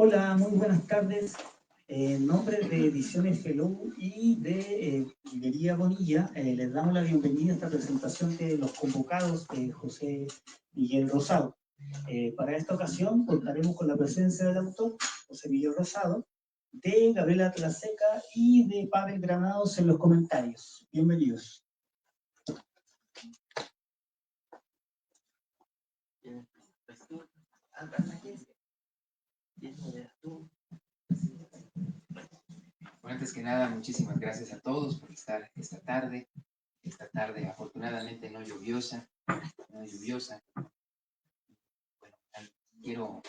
Hola, muy buenas tardes. En nombre de Ediciones Hello y de Librería Bonilla, les damos la bienvenida a esta presentación de los convocados de José Miguel Rosado. Para esta ocasión contaremos con la presencia del autor, José Miguel Rosado, de Gabriela Tlaseca y de Pavel Granados en los comentarios. Bienvenidos. Bueno, antes que nada, muchísimas gracias a todos por estar esta tarde afortunadamente no lluviosa. Bueno, quiero,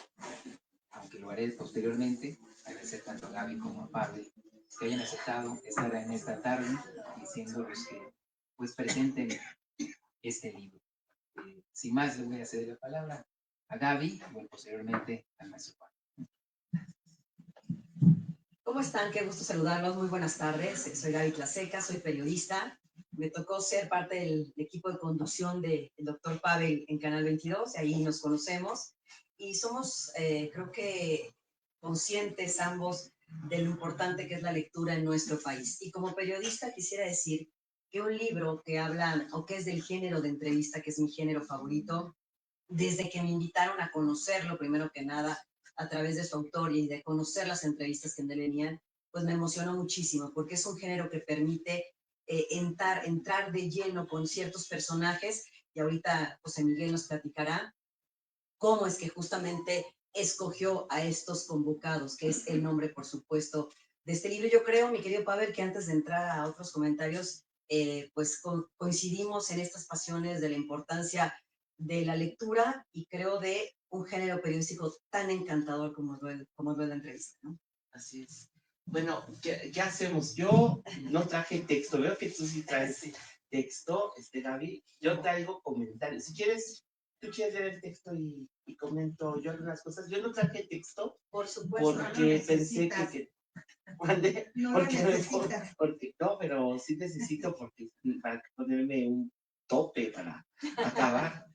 aunque lo haré posteriormente, agradecer tanto a Gaby como a Pablo que hayan aceptado estar en esta tarde diciéndoles que pues presenten este libro. Sin más, le voy a ceder la palabra a Gaby y posteriormente al maestro Pablo. ¿Cómo están? Qué gusto saludarlos. Muy buenas tardes. Soy Gaby Tlaseca, soy periodista. Me tocó ser parte del equipo de conducción del doctor Pavel en Canal 22, ahí nos conocemos. Y somos, creo que, conscientes ambos de lo importante que es la lectura en nuestro país. Y como periodista quisiera decir que un libro que habla, o que es del género de entrevista, que es mi género favorito, desde que me invitaron a conocerlo, primero que nada, a través de su autor y de conocer las entrevistas que en él venían, pues me emocionó muchísimo, porque es un género que permite entrar de lleno con ciertos personajes, y ahorita José Miguel nos platicará cómo es que justamente escogió a estos convocados, que es el nombre, por supuesto, de este libro. Yo creo, mi querido Pavel, que antes de entrar a otros comentarios, pues coincidimos en estas pasiones de la importancia de la lectura y creo de un género periodístico tan encantador como es la entrevista, ¿no? Así es. Bueno, ¿qué hacemos? Yo no traje texto, veo que tú sí traes texto, Gaby. Yo traigo comentarios. Si quieres, tú quieres leer el texto y comento yo algunas cosas. Yo no traje texto. Por supuesto. Porque no pensé que no porque no, pero sí necesito para ponerme un tope para acabar.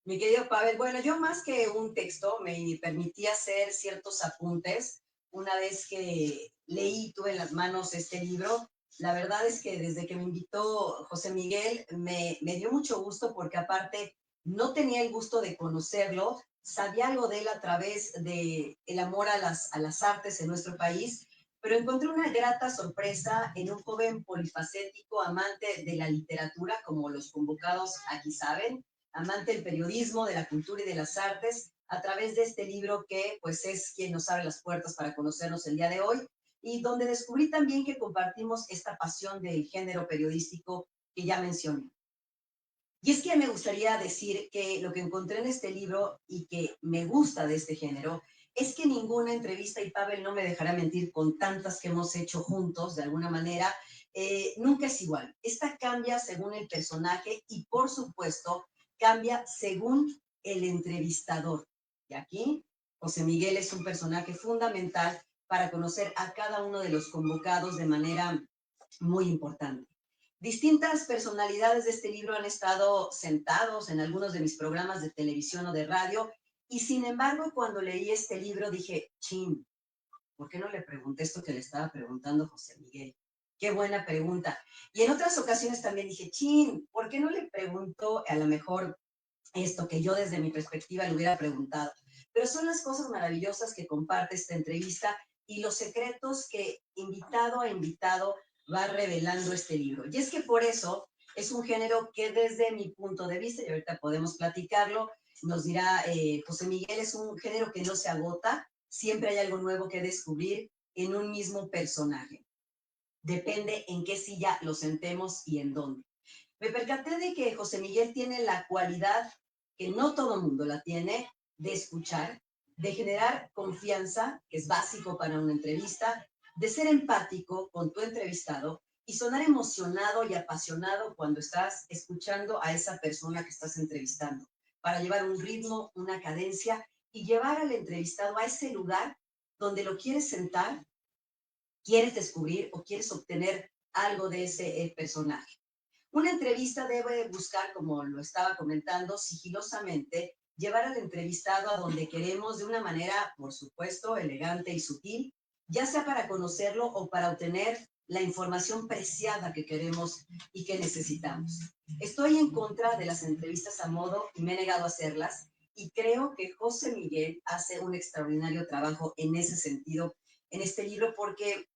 Mi querido Pavel, bueno, yo más que un texto me permití hacer ciertos apuntes una vez que leí, tuve en las manos este libro. La verdad es que desde que me invitó José Miguel me dio mucho gusto porque aparte no tenía el gusto de conocerlo, sabía algo de él a través de el amor a las artes en nuestro país, pero encontré una grata sorpresa en un joven polifacético, amante de la literatura, como los convocados aquí saben, amante del periodismo, de la cultura y de las artes, a través de este libro que pues es quien nos abre las puertas para conocernos el día de hoy, y donde descubrí también que compartimos esta pasión del género periodístico que ya mencioné. Y es que me gustaría decir que lo que encontré en este libro y que me gusta de este género es que ninguna entrevista, y Pavel no me dejará mentir con tantas que hemos hecho juntos de alguna manera, nunca es igual. Esta cambia según el personaje y por supuesto cambia según el entrevistador. Y aquí José Miguel es un personaje fundamental para conocer a cada uno de los convocados de manera muy importante. Distintas personalidades de este libro han estado sentados en algunos de mis programas de televisión o de radio, y sin embargo, cuando leí este libro dije, chin, ¿por qué no le pregunté esto que le estaba preguntando José Miguel? Qué buena pregunta. Y en otras ocasiones también dije, chin, ¿por qué no le pregunto a lo mejor esto que yo desde mi perspectiva le hubiera preguntado? Pero son las cosas maravillosas que comparte esta entrevista y los secretos que invitado a invitado va revelando este libro. Y es que por eso es un género que desde mi punto de vista, y ahorita podemos platicarlo, nos dirá José Miguel, es un género que no se agota, siempre hay algo nuevo que descubrir en un mismo personaje. Depende en qué silla lo sentemos y en dónde. Me percaté de que José Miguel tiene la cualidad, que no todo mundo la tiene, de escuchar, de generar confianza, que es básico para una entrevista, de ser empático con tu entrevistado y sonar emocionado y apasionado cuando estás escuchando a esa persona que estás entrevistando, para llevar un ritmo, una cadencia y llevar al entrevistado a ese lugar donde lo quieres sentar, quieres descubrir o quieres obtener algo de ese personaje. Una entrevista debe buscar, como lo estaba comentando, sigilosamente llevar al entrevistado a donde queremos de una manera, por supuesto, elegante y sutil, ya sea para conocerlo o para obtener la información preciada que queremos y que necesitamos. Estoy en contra de las entrevistas a modo y me he negado a hacerlas, y creo que José Miguel hace un extraordinario trabajo en ese sentido en este libro, porque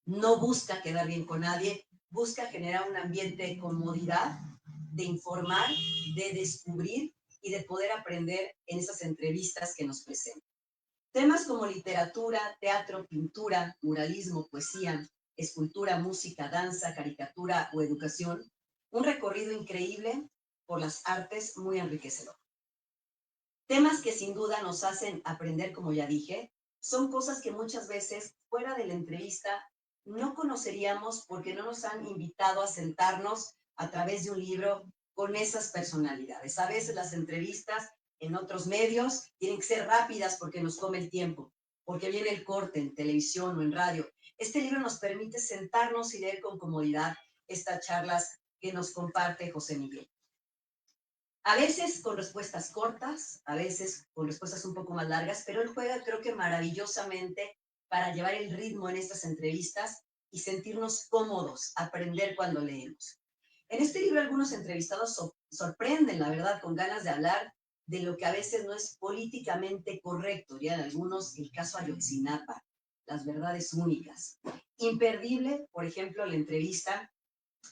no busca quedar bien con nadie, busca generar un ambiente de comodidad, de informar, de descubrir y de poder aprender en esas entrevistas que nos presentan. Temas como literatura, teatro, pintura, muralismo, poesía, escultura, música, danza, caricatura o educación, un recorrido increíble por las artes muy enriquecedor. Temas que sin duda nos hacen aprender, como ya dije, son cosas que muchas veces fuera de la entrevista no conoceríamos porque no nos han invitado a sentarnos a través de un libro con esas personalidades. A veces las entrevistas en otros medios tienen que ser rápidas porque nos come el tiempo, porque viene el corte en televisión o en radio. Este libro nos permite sentarnos y leer con comodidad estas charlas que nos comparte José Miguel. A veces con respuestas cortas, a veces con respuestas un poco más largas, pero él juega, creo que maravillosamente, para llevar el ritmo en estas entrevistas y sentirnos cómodos, aprender cuando leemos. En este libro algunos entrevistados sorprenden, la verdad, con ganas de hablar de lo que a veces no es políticamente correcto, ya en algunos el caso Ayotzinapa, las verdades únicas. Imperdible, por ejemplo, la entrevista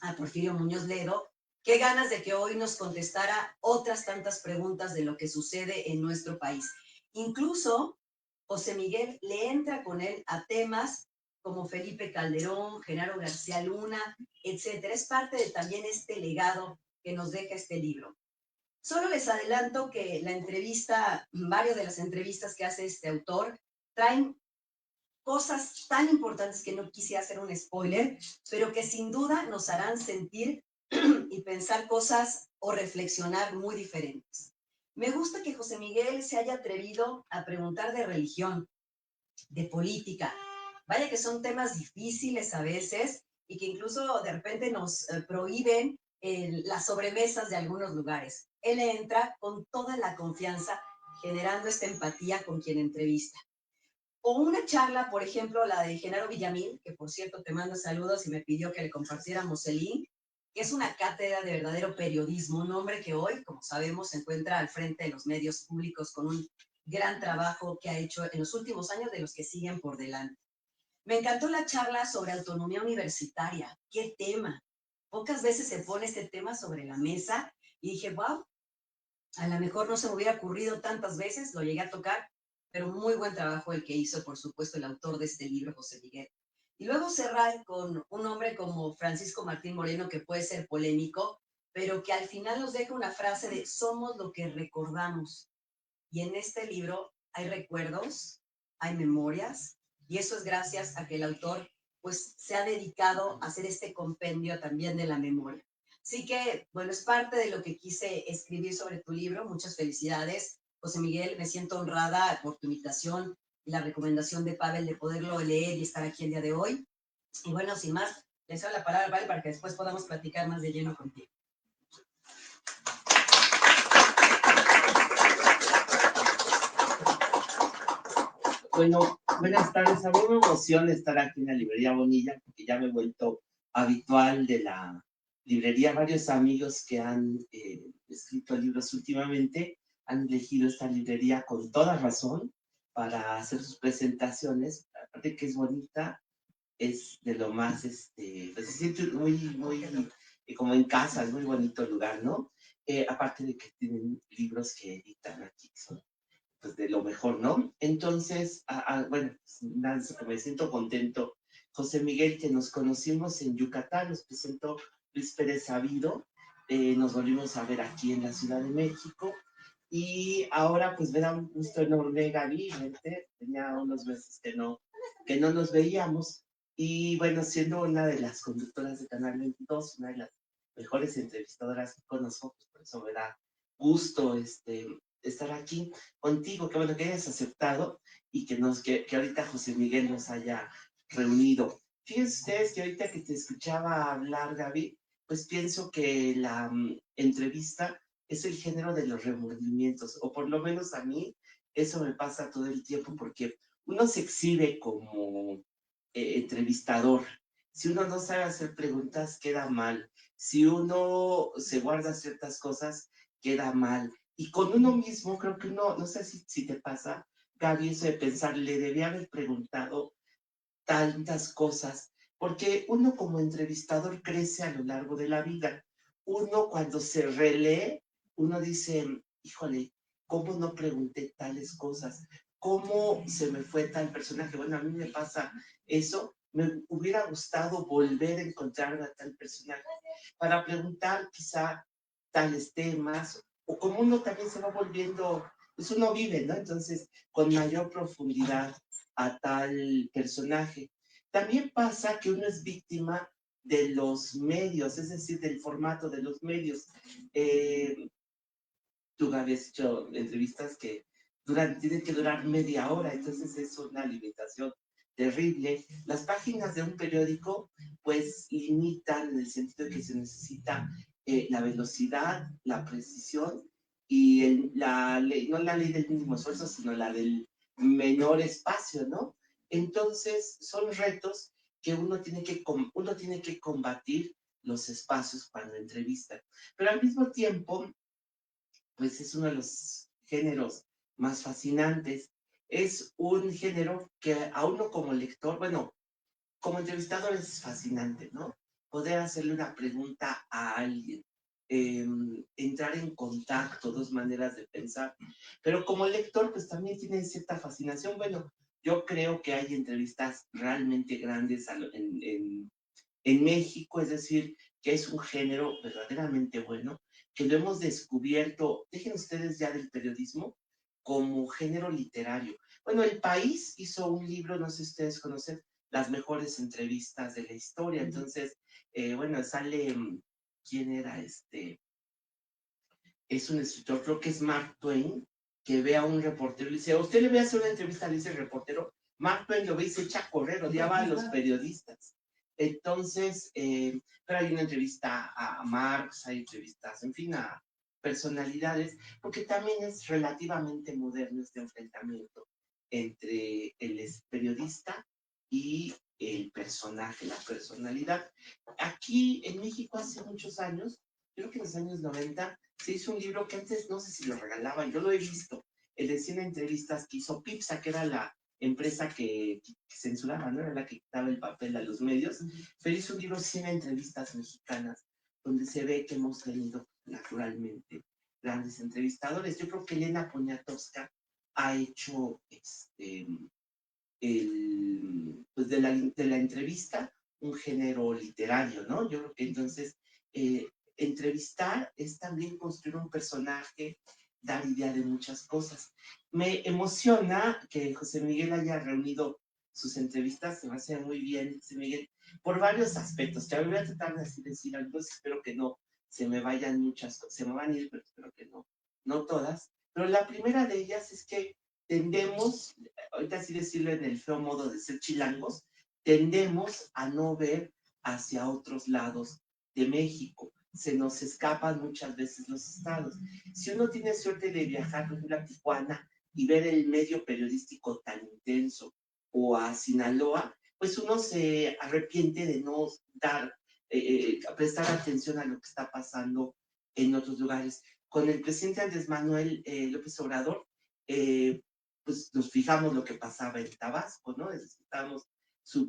a Porfirio Muñoz Ledo. Qué ganas de que hoy nos contestara otras tantas preguntas de lo que sucede en nuestro país. Incluso José Miguel le entra con él a temas como Felipe Calderón, Genaro García Luna, etcétera. Es parte de también este legado que nos deja este libro. Solo les adelanto que la entrevista, varias de las entrevistas que hace este autor, traen cosas tan importantes que no quisiera hacer un spoiler, pero que sin duda nos harán sentir y pensar cosas o reflexionar muy diferentes. Me gusta que José Miguel se haya atrevido a preguntar de religión, de política. Vaya que son temas difíciles a veces y que incluso de repente nos prohíben las sobremesas de algunos lugares. Él entra con toda la confianza, generando esta empatía con quien entrevista. O una charla, por ejemplo, la de Genaro Villamil, que por cierto te manda saludos y me pidió que le compartiéramos el link, que es una cátedra de verdadero periodismo, un hombre que hoy, como sabemos, se encuentra al frente de los medios públicos con un gran trabajo que ha hecho en los últimos años, de los que siguen por delante. Me encantó la charla sobre autonomía universitaria. ¡Qué tema! Pocas veces se pone este tema sobre la mesa y dije, wow, a lo mejor no se me hubiera ocurrido tantas veces, lo llegué a tocar, pero muy buen trabajo el que hizo, por supuesto, el autor de este libro, José Miguel. Y luego cerrar con un hombre como Francisco Martín Moreno, que puede ser polémico, pero que al final nos deja una frase de somos lo que recordamos. Y en este libro hay recuerdos, hay memorias, y eso es gracias a que el autor pues se ha dedicado a hacer este compendio también de la memoria. Así que, bueno, es parte de lo que quise escribir sobre tu libro. Muchas felicidades, José Miguel. Me siento honrada por tu invitación y la recomendación de Pavel de poderlo leer y estar aquí el día de hoy. Y bueno, sin más, les doy la palabra a Pavel para que después podamos platicar más de lleno contigo. Bueno, buenas tardes. A mí me emociona estar aquí en la librería Bonilla porque ya me he vuelto habitual de la librería. Varios amigos que han escrito libros últimamente han elegido esta librería con toda razón para hacer sus presentaciones. Aparte que es bonita, es de lo más, pues se siente muy como en casa, es muy bonito el lugar, ¿no? Aparte de que tienen libros que editan aquí, que son pues de lo mejor, ¿no? Entonces, bueno, pues, nada, me siento contento. José Miguel, que nos conocimos en Yucatán, nos presentó Luis Pérez Sabido, nos volvimos a ver aquí en la Ciudad de México, y ahora pues me da un gusto enorme, Gaby, verte. Tenía unos meses que no nos veíamos, y bueno, siendo una de las conductoras de Canal 22, una de las mejores entrevistadoras que conozco, pues por eso me da gusto estar aquí contigo, que bueno que hayas aceptado y que ahorita José Miguel nos haya reunido. Fíjense ustedes que ahorita que te escuchaba hablar, Gaby, pues pienso que la entrevista es el género de los remordimientos, o por lo menos a mí eso me pasa todo el tiempo, porque uno se exhibe como entrevistador. Si uno no sabe hacer preguntas, queda mal. Si uno se guarda ciertas cosas, queda mal. Y con uno mismo, creo que uno, no sé si te pasa, Gaby, eso de pensar, le debía haber preguntado tantas cosas, porque uno como entrevistador crece a lo largo de la vida. Uno cuando se relee, uno dice, híjole, ¿cómo no pregunté tales cosas? ¿Cómo se me fue tal personaje? Bueno, a mí me pasa eso. Me hubiera gustado volver a encontrar a tal personaje para preguntar quizá tales temas, o como uno también se va volviendo, pues uno vive, ¿no? Entonces, con mayor profundidad a tal personaje. También pasa que uno es víctima de los medios, es decir, del formato de los medios. Tú habías hecho entrevistas que tienen que durar media hora, entonces es una limitación terrible. Las páginas de un periódico pues limitan en el sentido de que se necesita la velocidad, la precisión y la ley, no la ley del mínimo esfuerzo, sino la del menor espacio, ¿no? Entonces son retos que uno tiene que combatir los espacios cuando entrevista. Pero al mismo tiempo, pues es uno de los géneros más fascinantes. Es un género que a uno como lector, bueno, como entrevistador es fascinante, ¿no? Poder hacerle una pregunta a alguien, entrar en contacto, dos maneras de pensar. Pero como lector, pues también tiene cierta fascinación. Bueno, yo creo que hay entrevistas realmente grandes en México, es decir, que es un género verdaderamente bueno, que lo hemos descubierto, dejen ustedes ya del periodismo, como género literario. Bueno, El País hizo un libro, no sé si ustedes conocen, las mejores entrevistas de la historia. Entonces, bueno, sale, ¿quién era este? Es un escritor, creo que es Mark Twain, que ve a un reportero y le dice, ¿a usted le voy a hacer una entrevista? Le dice el reportero, Mark Twain lo ve y se echa a correr, odiaba a los periodistas. Entonces, pero hay una entrevista a Marx, hay entrevistas, en fin, a personalidades, porque también es relativamente moderno este enfrentamiento entre el periodista y el personaje, la personalidad. Aquí en México hace muchos años, creo que en los años 90, se hizo un libro que antes no sé si lo regalaban, yo lo he visto, el de 100 entrevistas que hizo Pipsa, que era la empresa que censuraba, ¿no? Era la que daba el papel a los medios, pero hizo un libro 100 entrevistas mexicanas, donde se ve que hemos tenido naturalmente grandes entrevistadores. Yo creo que Elena Poniatowska ha hecho pues de la entrevista un género literario, ¿no? Yo creo que entonces entrevistar es también construir un personaje, dar idea de muchas cosas. Me emociona que José Miguel haya reunido sus entrevistas, se me hace muy bien, José Miguel, por varios aspectos, que voy a tratar de así decir algunos, espero que no se me vayan muchas cosas, se me van a ir, pero espero que no, no todas. Pero la primera de ellas es que tendemos, ahorita así decirlo en el feo modo de ser chilangos, tendemos a no ver hacia otros lados de México. Se nos escapan muchas veces los estados. Si uno tiene suerte de viajar, por ejemplo, a Tijuana y ver el medio periodístico tan intenso, o a Sinaloa, pues uno se arrepiente de no dar, prestar atención a lo que está pasando en otros lugares. Con el presidente Andrés Manuel López Obrador, pues nos fijamos lo que pasaba en Tabasco, ¿no?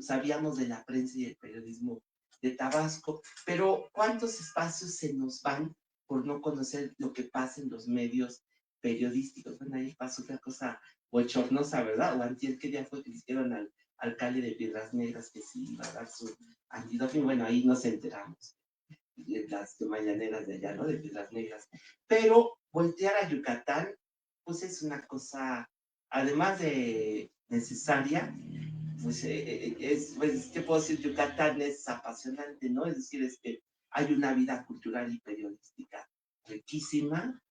Sabíamos de la prensa y el periodismo de Tabasco, pero ¿cuántos espacios se nos van por no conocer lo que pasa en los medios periodísticos? Bueno, ahí pasó otra cosa bochornosa, ¿verdad? O antier, ¿qué día fue que le hicieron al alcalde de Piedras Negras que sí iba a dar su antidoping? Bueno, ahí nos enteramos de las mañaneras de allá, ¿no? De Piedras Negras. Pero voltear a Yucatán, pues es una cosa, además de necesaria, pues, pues, ¿qué puedo decir? Yucatán es apasionante, ¿no? Es decir, hay una vida cultural y periodística riquísima,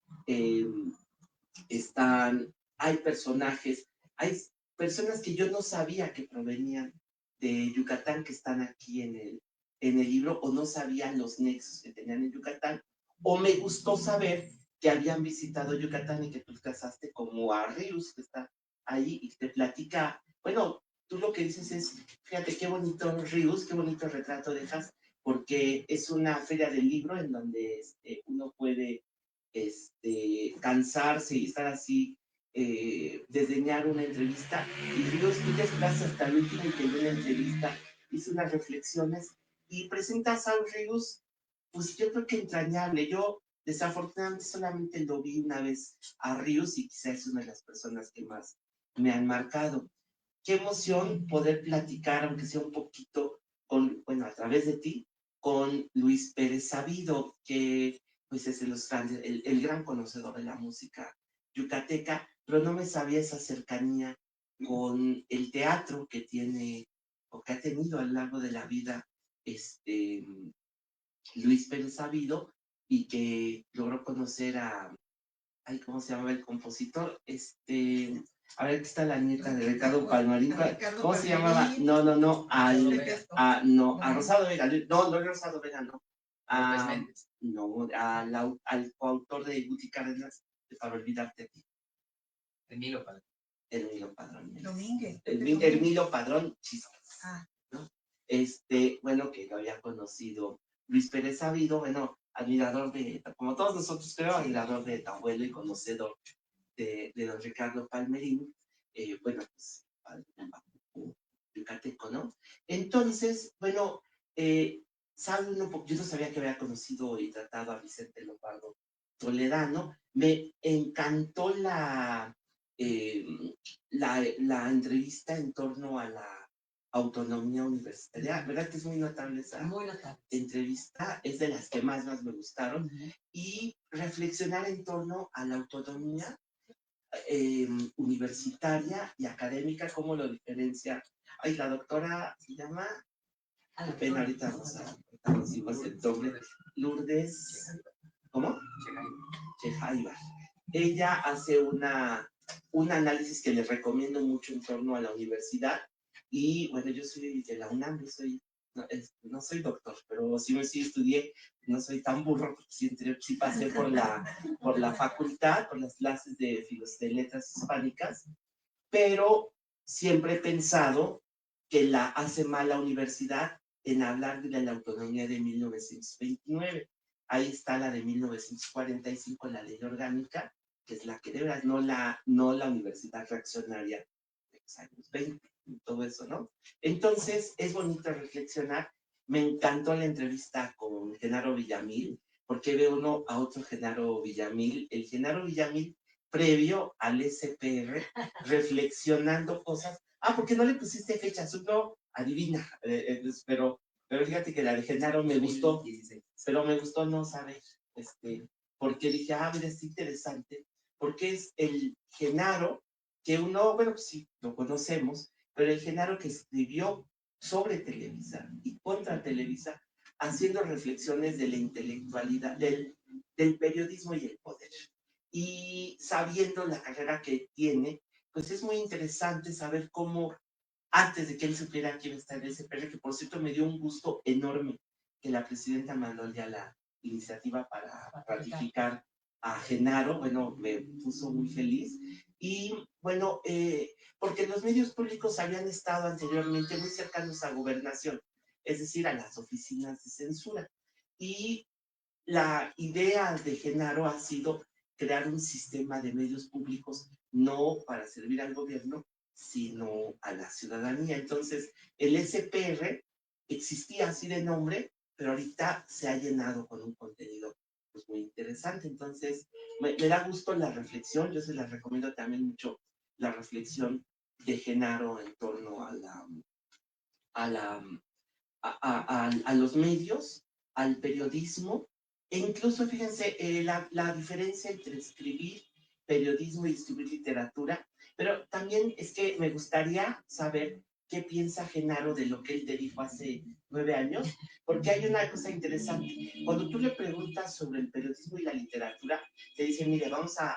hay personajes, hay personas que yo no sabía que provenían de Yucatán, que están aquí en el libro, o no sabía los nexos que tenían en Yucatán, o me gustó saber que habían visitado Yucatán y que tú casaste como a Rius, que está ahí y te platica, bueno, tú lo que dices es, fíjate qué bonito Rius, qué bonito retrato dejas, porque es una feria del libro en donde uno puede cansarse y estar así, desdeñar una entrevista, y Rius, tú te esperas hasta el último y te dio una entrevista, hizo unas reflexiones, y presentas a un Rius, pues yo creo que entrañable. Yo desafortunadamente solamente lo vi una vez a Rius y quizás es una de las personas que más me han marcado. Qué emoción poder platicar, aunque sea un poquito, bueno, a través de ti, con Luis Pérez Sabido, que pues es el gran conocedor de la música yucateca, pero no me sabía esa cercanía con el teatro que tiene o que ha tenido a lo largo de la vida Luis Pérez Sabido, y que logró conocer ay, ¿cómo se llama el compositor? A ver, aquí está la nieta de Ricardo Palmarín. ¿Cómo se llamaba? No, no, a Rosado Vega. No, no Rosado Vega, no. No, al coautor de Guti Cárdenas, de Para Olvidarte a ti. Emilio Padrón. Emilio Padrón. Domínguez. Emilio Padrón Chispas. Ah. ¿No? Bueno, que lo había conocido Luis Pérez Sabido, bueno, admirador como todos nosotros creo, admirador de tu abuelo y conocedor de don Ricardo Palmerín, bueno, pues, yucateco, ¿no? Entonces, bueno, sabe uno, yo no sabía que había conocido y tratado a Vicente Lombardo Toledano, me encantó la entrevista en torno a la autonomía universitaria, ¿verdad que es muy notable esa entrevista? Es de las que más me gustaron. Y reflexionar en torno a la autonomía universitaria y académica, cómo lo diferencia. Ay, la doctora se llama, pena ahorita nos hijos el nombre, Lourdes, ¿cómo? Chejaibar. Ella hace un análisis que les recomiendo mucho en torno a la universidad. Y bueno, yo soy de la UNAM, no soy doctor, pero sí estudié, no soy tan burro, porque sí pasé por la facultad, por las clases de letras hispánicas, pero siempre he pensado que la hace mal la universidad en hablar de la autonomía de 1929. Ahí está la de 1945, la ley orgánica, que es la que de verdad, no la universidad reaccionaria de los años 20, todo eso, ¿no? Entonces, es bonito reflexionar. Me encantó la entrevista con Genaro Villamil, porque ve uno a otro Genaro Villamil, el Genaro Villamil previo al SPR, reflexionando cosas. ¿Por qué no le pusiste fechas? Uno adivina, pero fíjate que la de Genaro me gustó, pero me gustó no saber, porque dije, mira, es interesante, porque es el Genaro que uno, bueno, pues sí, lo conocemos, pero el Genaro que escribió sobre Televisa y contra Televisa, haciendo reflexiones de la intelectualidad, del periodismo y el poder. Y sabiendo la carrera que tiene, pues es muy interesante saber cómo, antes de que él supiera que iba a estar en ese SPR, que por cierto me dio un gusto enorme que la presidenta mandó ya la iniciativa para ratificar a Genaro, bueno, me puso muy feliz. Y bueno, porque los medios públicos habían estado anteriormente muy cercanos a gobernación, es decir, a las oficinas de censura. Y la idea de Genaro ha sido crear un sistema de medios públicos no para servir al gobierno, sino a la ciudadanía. Entonces, el SPR existía así de nombre, pero ahorita se ha llenado con un contenido pues, muy interesante. Entonces, me da gusto la reflexión. Yo se la recomiendo también mucho, la reflexión de Genaro en torno a los medios, al periodismo, e incluso, fíjense, la diferencia entre escribir periodismo y escribir literatura, pero también es que me gustaría saber qué piensa Genaro de lo que él te dijo hace 9 años, porque hay una cosa interesante. Cuando tú le preguntas sobre el periodismo y la literatura, te dice, mire,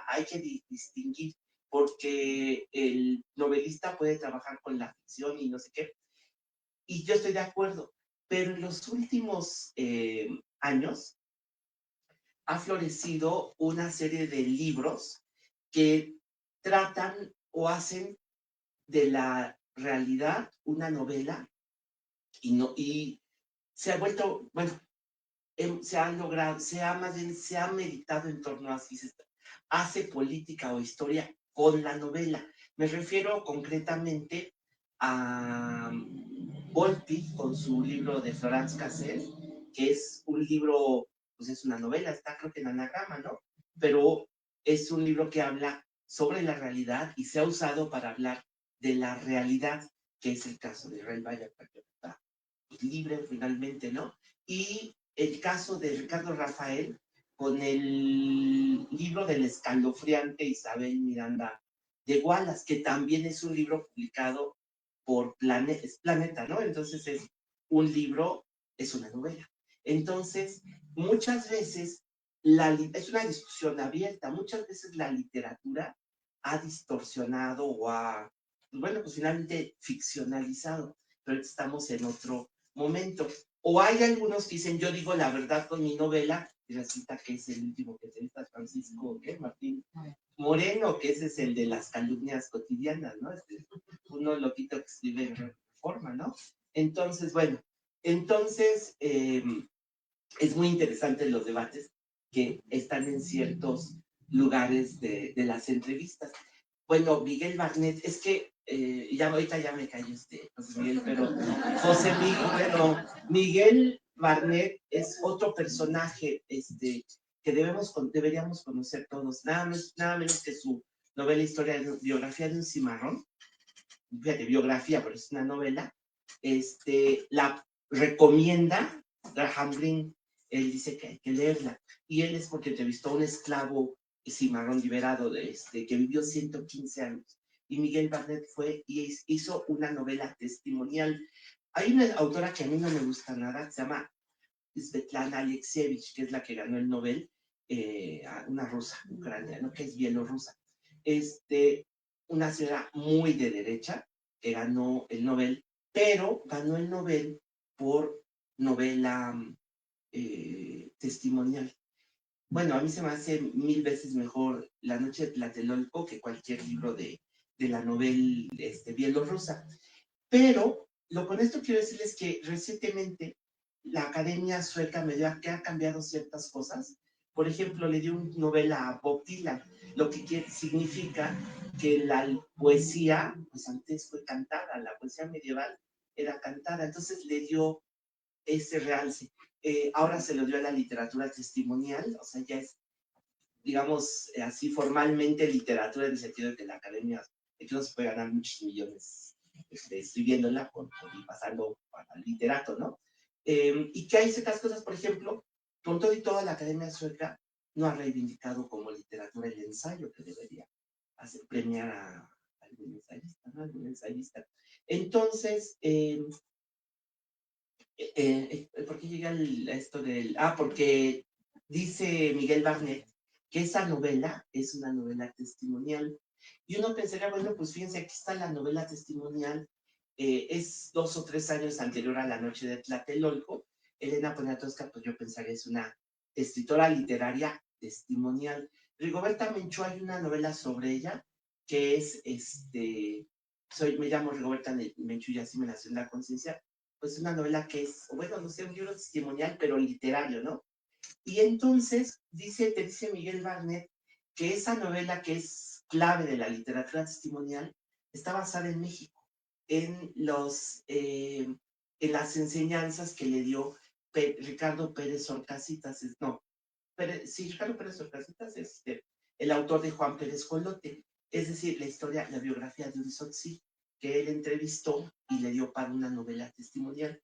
hay que distinguir, porque el novelista puede trabajar con la ficción y no sé qué, y yo estoy de acuerdo, pero en los últimos años, ha florecido una serie de libros que tratan o hacen de la realidad una novela y se ha vuelto, bueno, se ha logrado, más bien, se ha meditado en torno a si se hace política o historia con la novela. Me refiero concretamente a Volpi con su libro de Florence Cassel, que es un libro, pues es una novela, está creo que en anagrama, ¿no? Pero es un libro que habla sobre la realidad y se ha usado para hablar de la realidad, que es el caso de Ray Valle, que está libre finalmente, ¿no? Y el caso de Ricardo Rafael con el libro del escalofriante Isabel Miranda de Wallace, que también es un libro publicado por Planeta, ¿no? Entonces es un libro, es una novela. Entonces, muchas veces, es una discusión abierta, muchas veces la literatura ha distorsionado o ha, bueno, pues finalmente ficcionalizado, pero estamos en otro momento. O hay algunos que dicen, yo digo la verdad con mi novela, y resulta que es el último que entrevista Francisco Martín Moreno, que ese es el de las calumnias cotidianas, ¿no? Uno loquito que escribe en Reforma, ¿no? Entonces, bueno, entonces es muy interesante los debates que están en ciertos lugares de las entrevistas. Bueno, Miguel Barnett, es que ya ahorita ya me cayó José Miguel, pero José Miguel, bueno, Miguel Barnett es otro personaje que deberíamos conocer todos, nada menos que su novela Historia de Biografía de un Cimarrón, fíjate, biografía, pero es una novela, la recomienda Graham Greene, él dice que hay que leerla, y él es porque entrevistó a un esclavo cimarrón liberado que vivió 115 años, y Miguel Barnett fue y hizo una novela testimonial. Hay una autora que a mí no me gusta nada, se llama Svetlana Alexievich, que es la que ganó el Nobel, una rusa, ucraniana, que es bielorrusa. Una señora muy de derecha que ganó el Nobel, pero ganó el Nobel por novela testimonial. Bueno, a mí se me hace 1000 veces mejor La noche de Tlatelolco que cualquier libro de la novela bielorrusa. Pero con esto quiero decirles que recientemente la Academia Sueca me dio que ha cambiado ciertas cosas. Por ejemplo, le dio una novela a Bob Dylan, lo que significa que la poesía, pues antes fue cantada, la poesía medieval era cantada, entonces le dio ese realce. Ahora se lo dio a la literatura testimonial, o sea, ya es, digamos, así formalmente literatura en el sentido de que la academia, de que no se puede ganar muchos millones escribiéndola y pasando al literato, ¿no? Y que hay ciertas cosas, por ejemplo, con todo y toda la academia sueca no ha reivindicado como literatura el ensayo que debería premiar a algún ensayista, ¿no? Algún ensayista. Entonces, ¿por qué llega esto del...? Porque dice Miguel Barnett que esa novela es una novela testimonial. Y uno pensaría, bueno, pues fíjense, aquí está la novela testimonial, es 2 o 3 años anterior a La noche de Tlatelolco. Elena Poniatowska, pues yo pensaría es una escritora literaria testimonial. Rigoberta Menchú, hay una novela sobre ella que es, me llamo Rigoberta Menchú y así me nació en la conciencia, pues una novela que es, bueno, no sé, un libro testimonial, pero literario, ¿no? Y entonces te dice Miguel Barnett que esa novela que es clave de la literatura testimonial está basada en México, en en las enseñanzas que le dio Ricardo Pérez Orcasitas, sí, Ricardo Pérez Orcasitas es el autor de Juan Pérez Jolote, es decir, la biografía de un Tzotzil que él entrevistó y le dio para una novela testimonial.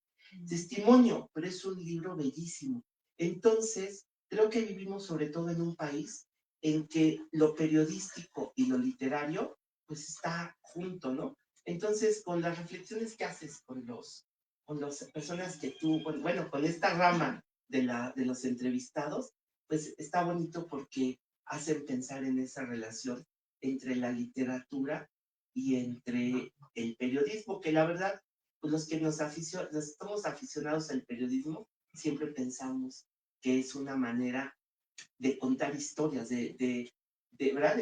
Testimonio, pero es un libro bellísimo. Entonces, creo que vivimos sobre todo en un país en que lo periodístico y lo literario pues está junto, ¿no? Entonces, con las reflexiones que haces con las personas que tú, bueno, con esta rama de los entrevistados, pues está bonito porque hacen pensar en esa relación entre la literatura y entre el periodismo, que la verdad, pues los que los estamos aficionados al periodismo, siempre pensamos que es una manera contar historias, ¿verdad?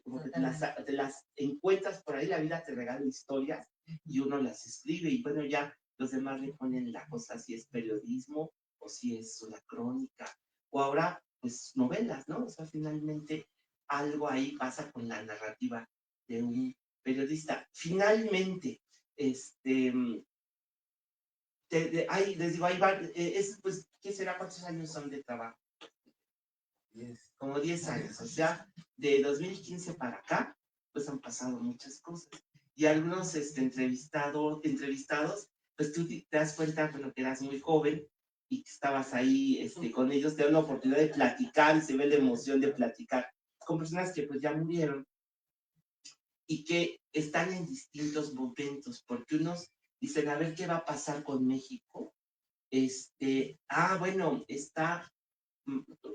Como que te las encuentras por ahí, la vida te regala historias y uno las escribe y bueno, ya los demás le ponen la cosa si es periodismo o si es una crónica o ahora pues novelas, ¿no? O sea, finalmente algo ahí pasa con la narrativa de un periodista. Finalmente, les digo, pues, ¿qué será? ¿Cuántos años son de trabajo? Como 10 años, o sea, de 2015 para acá, pues han pasado muchas cosas. Y algunos entrevistados, pues tú te das cuenta, bueno, que eras muy joven y que estabas ahí con ellos, te dan la oportunidad de platicar y se ve la emoción de platicar con personas que pues ya murieron y que están en distintos momentos, porque unos dicen, a ver qué va a pasar con México. Bueno, está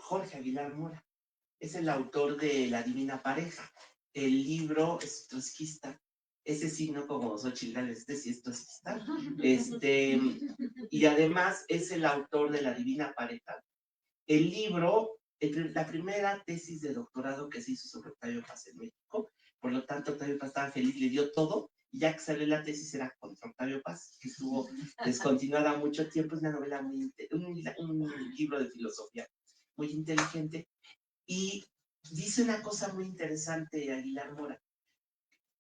Jorge Aguilar Mora, es el autor de La Divina Pareja. El libro es trotskista. Ese sí, no como Xochitl Gálvez, este sí es trotskista. Y además es el autor de La Divina Pareja. El libro, la primera tesis de doctorado que se hizo sobre Octavio Paz en México, por lo tanto Octavio Paz estaba feliz, le dio todo, y ya que salió la tesis era contra Octavio Paz, que estuvo descontinuada mucho tiempo, es una novela un libro de filosofía muy inteligente, y dice una cosa muy interesante Aguilar Mora.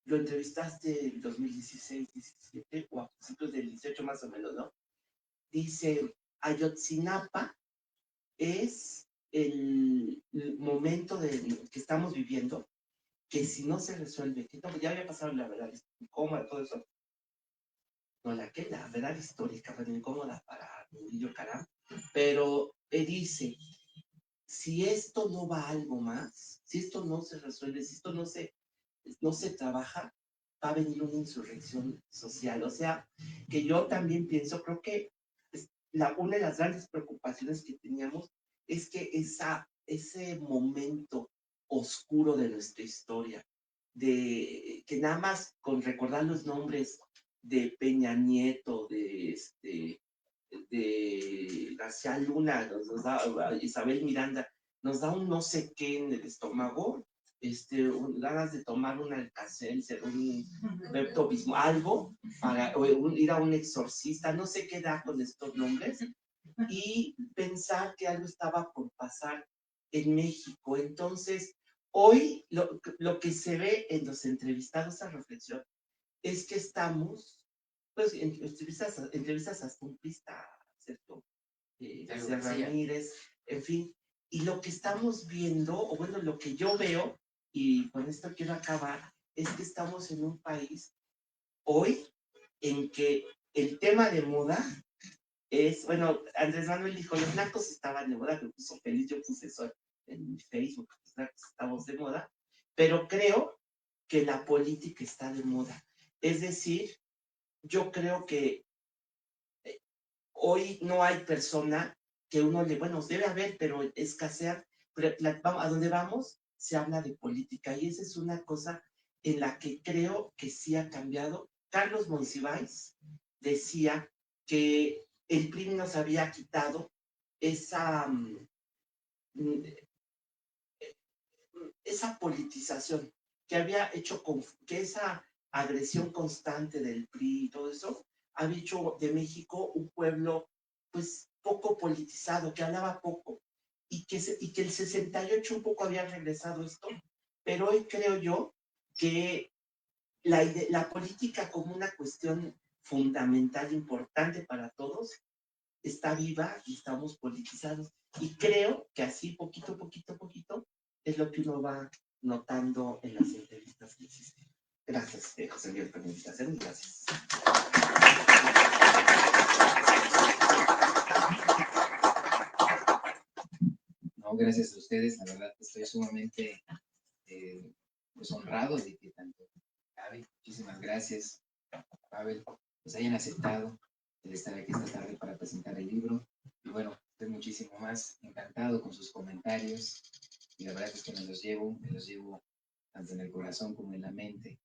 Lo entrevistaste en 2016, 17 o a principios del 18 más o menos, ¿no? Dice, Ayotzinapa es el momento que estamos viviendo, que si no se resuelve, que ya había pasado la verdad incómoda, todo eso, no la verdad histórica, fue incómoda para Murillo Caram, pero él dice, si esto no va a algo más, si esto no se resuelve, si esto no se trabaja, va a venir una insurrección social. O sea, que yo también pienso, creo que una de las grandes preocupaciones que teníamos es que ese momento oscuro de nuestra historia, de que nada más con recordar los nombres de Peña Nieto, de García Luna, Isabel Miranda, nos da un no sé qué en el estómago, ganas de tomar un Alka-Seltzer, un Pepto-Bismol, algo, ir a un exorcista, no sé qué da con estos nombres, y pensar que algo estaba por pasar en México. Entonces, hoy lo que se ve en los entrevistados a reflexión es que estamos, pues, entrevistas hasta un pista, ¿cierto? García Ramírez, en fin, y lo que estamos viendo, o bueno, lo que yo veo, y con esto quiero acabar, es que estamos en un país hoy en que el tema de moda es, bueno, Andrés Manuel dijo, los blancos estaban de moda, me puso feliz, yo puse eso en mi Facebook, los blancos estamos de moda, pero creo que la política está de moda. Es decir, yo creo que hoy no hay persona que uno bueno, debe haber, pero escasean, pero a donde vamos se habla de política y esa es una cosa en la que creo que sí ha cambiado. Carlos Monsiváis decía que el PRI nos había quitado esa, esa politización que había hecho que esa agresión constante del PRI y todo eso había hecho de México un pueblo pues poco politizado, que hablaba poco y que el 68 un poco había regresado esto, pero hoy creo yo que la política como una cuestión fundamental, importante para todos, está viva y estamos politizados. Y creo que así, poquito, poquito, poquito, es lo que uno va notando en las entrevistas que existen. Gracias, José Miguel, por la invitación. Gracias. No, gracias a ustedes. La verdad estoy sumamente pues honrado de que tanto Gaby, muchísimas gracias, Pavel, pues hayan aceptado el estar aquí esta tarde para presentar el libro. Y bueno, estoy muchísimo más encantado con sus comentarios y la verdad es que me los llevo tanto en el corazón como en la mente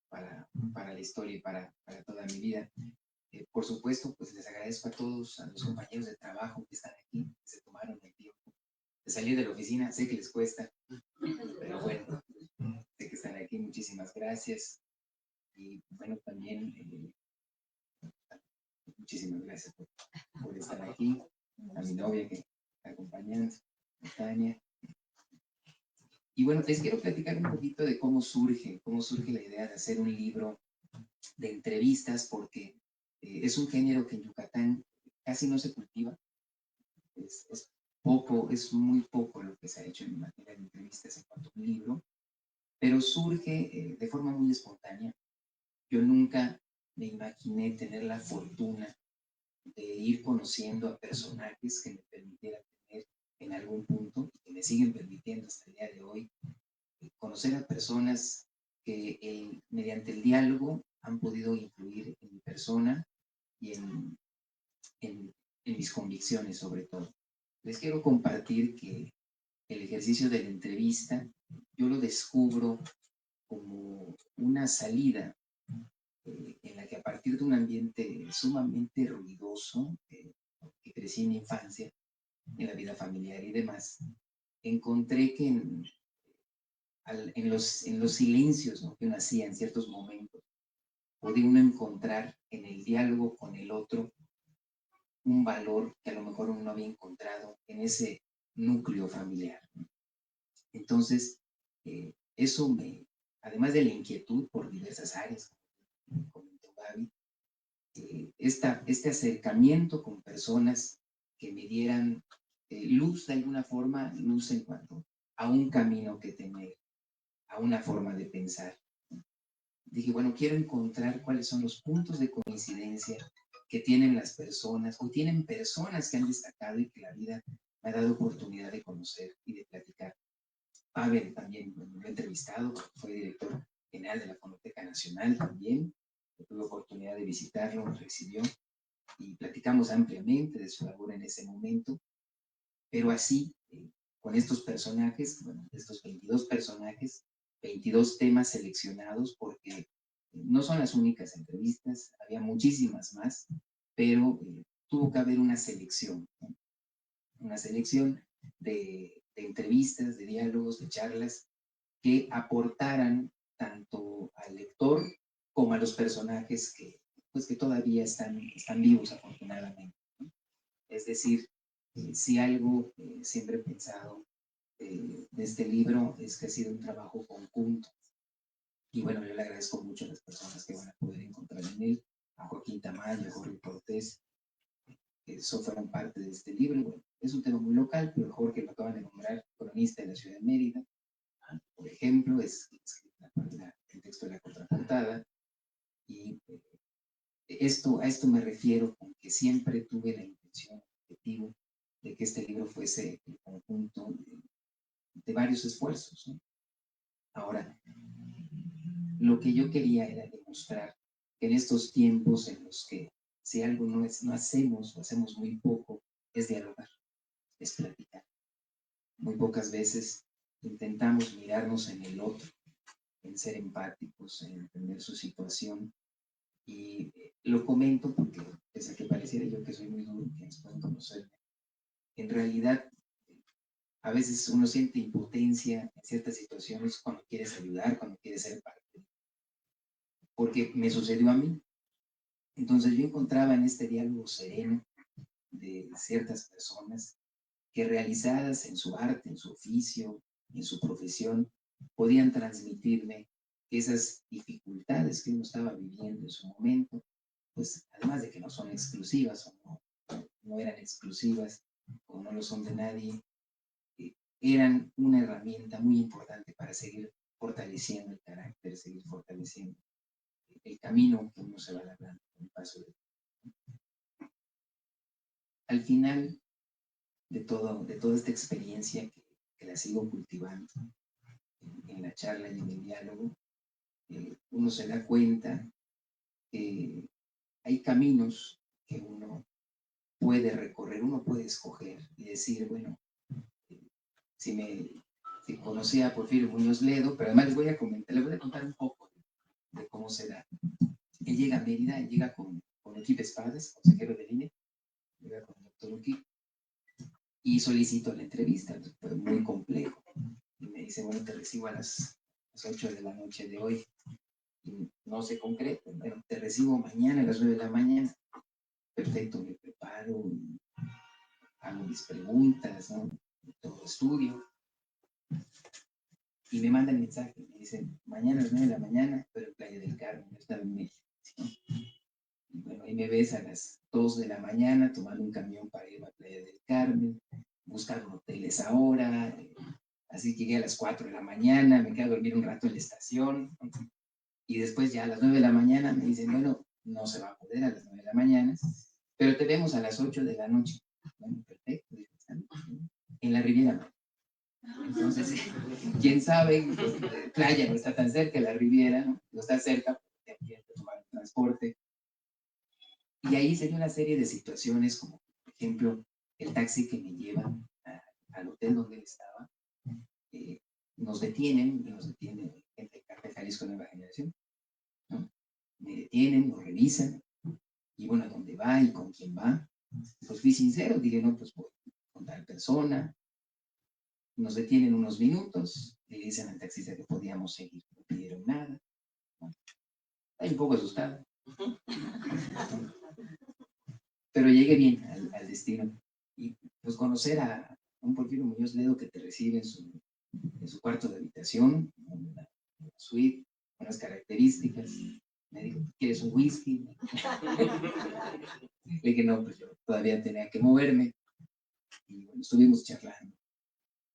para la historia y para toda mi vida. Por supuesto, pues les agradezco a todos, a los compañeros de trabajo que están aquí, que se tomaron el tiempo de salir de la oficina. Sé que les cuesta, pero bueno, sé que están aquí. Muchísimas gracias. Y bueno, también muchísimas gracias por estar aquí. A mi novia que está acompañando, a Tania. Y bueno, les quiero platicar un poquito de cómo surge la idea de hacer un libro de entrevistas, porque es un género que en Yucatán casi no se cultiva. Es muy poco lo que se ha hecho en materia de entrevistas en cuanto a un libro, pero surge de forma muy espontánea. Yo nunca me imaginé tener la fortuna de ir conociendo a personajes que me permitieran tener en algún punto, y que me siguen permitiendo hasta el día de hoy, conocer a personas que mediante el diálogo han podido influir en mi persona y en mis convicciones sobre todo. Les quiero compartir que el ejercicio de la entrevista yo lo descubro como una salida en la que, a partir de un ambiente sumamente ruidoso que crecí en mi infancia, en la vida familiar y demás, encontré que en los silencios, ¿no?, que uno hacía en ciertos momentos, podía uno encontrar en el diálogo con el otro un valor que a lo mejor uno no había encontrado en ese núcleo familiar. Entonces, eso además de la inquietud por diversas áreas, como comentó Gaby, este acercamiento con personas que me dieran luz de alguna forma, luz en cuanto a un camino que tener, a una forma de pensar. Dije, bueno, quiero encontrar cuáles son los puntos de coincidencia que tienen las personas, o tienen personas que han destacado y que la vida me ha dado oportunidad de conocer y de platicar. Pavel también lo he entrevistado, fue director general de la Fonoteca Nacional también. Tuve oportunidad de visitarlo, nos recibió y platicamos ampliamente de su labor en ese momento. Pero así, con estos personajes, bueno, estos 22 personajes, 22 temas seleccionados, porque no son las únicas entrevistas, había muchísimas más, pero tuvo que haber una selección, ¿no? Una selección de entrevistas, de diálogos, de charlas que aportaran tanto al lector como a los personajes que todavía están vivos, afortunadamente, ¿no? Es decir, si algo siempre he pensado de este libro es que ha sido un trabajo conjunto. Y bueno, yo le agradezco mucho a las personas que van a poder encontrar en él, a Joaquín Tamayo, a Jorge Cortés, que eso fueron parte de este libro. Bueno, es un tema muy local, pero Jorge lo acaban de nombrar cronista de la ciudad de Mérida, por ejemplo, es el texto de la contraportada. Y a esto me refiero con que siempre tuve la intención, el objetivo, de que este libro fuese el conjunto de varios esfuerzos, ¿no? Ahora, lo que yo quería era demostrar que en estos tiempos en los que si algo no hacemos o hacemos muy poco, es dialogar, es platicar. Muy pocas veces intentamos mirarnos en el otro, en ser empáticos, en entender su situación. Y lo comento porque, pese a que pareciera yo que soy muy duro, quienes pueden conocerme, en realidad a veces uno siente impotencia en ciertas situaciones cuando quieres ayudar, cuando quieres ser parte. Porque me sucedió a mí. Entonces yo encontraba en este diálogo sereno de ciertas personas que, realizadas en su arte, en su oficio, en su profesión, podían transmitirme esas dificultades que uno estaba viviendo en su momento, pues además de que no son exclusivas o no eran exclusivas o no lo son de nadie, eran una herramienta muy importante para seguir fortaleciendo el carácter, seguir fortaleciendo el camino que uno se va labrando con el paso del tiempo. Al final de toda esta experiencia que la sigo cultivando en la charla y en el diálogo, uno se da cuenta que hay caminos que uno puede recorrer, uno puede escoger y decir, bueno, si conocí a Porfirio Muñoz Ledo, pero además les voy a contar un poco de cómo se da. Él llega a Mérida, él llega con Equipe Espadas, consejero del INE, llega con el doctor Uki, y solicito la entrevista, pues, fue muy complejo. Y me dice, bueno, te recibo a las 8 de la noche de hoy. Y no se concreta, bueno, te recibo mañana a las 9 de la mañana. Perfecto, me preparo, hago mis preguntas, ¿no? Todo estudio. Y me mandan mensaje, me dicen, mañana a las 9 de la mañana, pero en Playa del Carmen, yo estaba en México. ¿Sí? Y bueno, ahí me ves a las 2 de la mañana tomando un camión para ir a Playa del Carmen, buscando hoteles ahora, así llegué a las 4 de la mañana, me quedé a dormir un rato en la estación, y después ya a las 9 de la mañana me dicen, bueno, no se va a poder a las 9 de la mañana, pero te vemos a las 8 de la noche. Bueno, perfecto, en la Riviera. Entonces, quién sabe, Playa no está tan cerca, la Riviera no está cerca, porque hay que tomar el transporte. Y ahí se dio una serie de situaciones, como por ejemplo, el taxi que me lleva al hotel donde él estaba, nos detienen, y nos detiene gente de Carta de Jalisco Nueva Generación, ¿no? Me detienen, nos revisan, y bueno, ¿a dónde va y con quién va? Pues fui sincero, dije, no, pues voy con tal persona. Nos detienen unos minutos, le dicen al taxista que podíamos seguir, no pidieron nada. Bueno, estoy un poco asustado. Pero llegué bien al destino. Y pues conocer a un Porfirio Muñoz Ledo que te recibe en su cuarto de habitación, una suite, unas características. Me dijo, ¿quieres un whisky? Le dije, no, pues yo todavía tenía que moverme. Y bueno, estuvimos charlando.